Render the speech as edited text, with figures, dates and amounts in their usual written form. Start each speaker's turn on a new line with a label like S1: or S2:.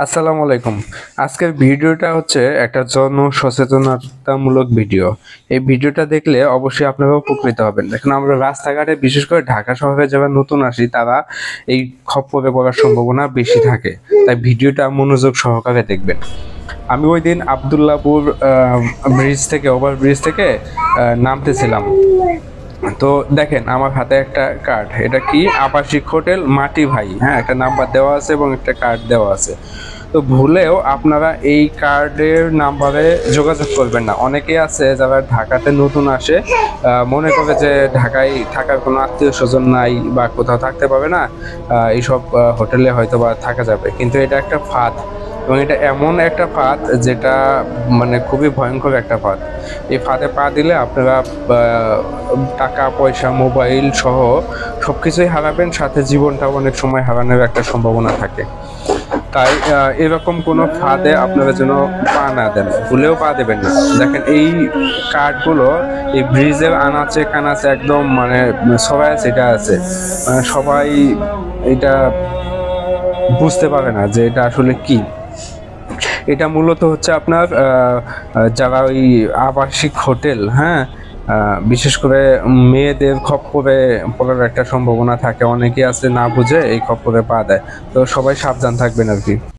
S1: আসসালামু আলাইকুম। আজকের ভিডিওটা হচ্ছে একটা জনসচেতনতামূলক ভিডিও। এই ভিডিওটা দেখলে অবশ্যই আপনারা উপকৃত হবেন। দেখুন, আমরা রাস্তাঘাটে বিশেষ করে ঢাকা শহরে যারা নতুন আসি তারা এই খপ্পরে পড়ার সম্ভাবনা বেশি থাকে। তাই ভিডিওটা মনোযোগ সহকারে দেখবেন। আমি ওই দিন আবদুল্লাপুর ওভারব্রিজ থেকে নামতেছিলাম। তো দেখেন আমার হাতে একটা কার্ড, এটা কি আবাসিক হোটেল মাটি ভাই, হ্যাঁ, একটা নাম্বার দেওয়া আছে এবং একটা কার্ড দেওয়া আছে। তো ভুলেও আপনারা এই কার্ডের নাম্বারে যোগাযোগ করবেন না। অনেকেই আছে যারা ঢাকাতে নতুন আসে, মনে করে যে ঢাকায় থাকার কোনো আত্মীয় স্বজন নাই বা কোথাও থাকতে পারবে না, এইসব হোটেলে হয়তো বা থাকা যাবে, কিন্তু এটা একটা ফাঁদ। এবং এটা এমন একটা ফাঁদ যেটা মানে খুবই ভয়ঙ্কর একটা ফাঁদ। এই ফাঁদে পা দিলে আপনারা টাকা পয়সা মোবাইল সহ সবকিছুই হারাবেন, সাথে জীবনটাও অনেক সময় হারানোর একটা সম্ভাবনা থাকে। তাই এরকম কোনো ফাঁদে আপনারা যেন পা না দেন, ভুলেও পা দেবেন না। দেখেন এই কার্ডগুলো এই ব্রিজের আনাচে কানাচে একদম মানে সবাই সেটা আছে, সবাই এটা বুঝতে পারে না যে এটা আসলে কি। এটা মূলত হচ্ছে আপনার যারা ওই আবাসিক হোটেল, হ্যাঁ, বিশেষ করে মেয়েদের খপ্পরে পড়ার একটা সম্ভাবনা থাকে। অনেকেই আছে না বুঝে এই খপ্পরে পা দেয়। তো সবাই সাবধান থাকবেন আর কি।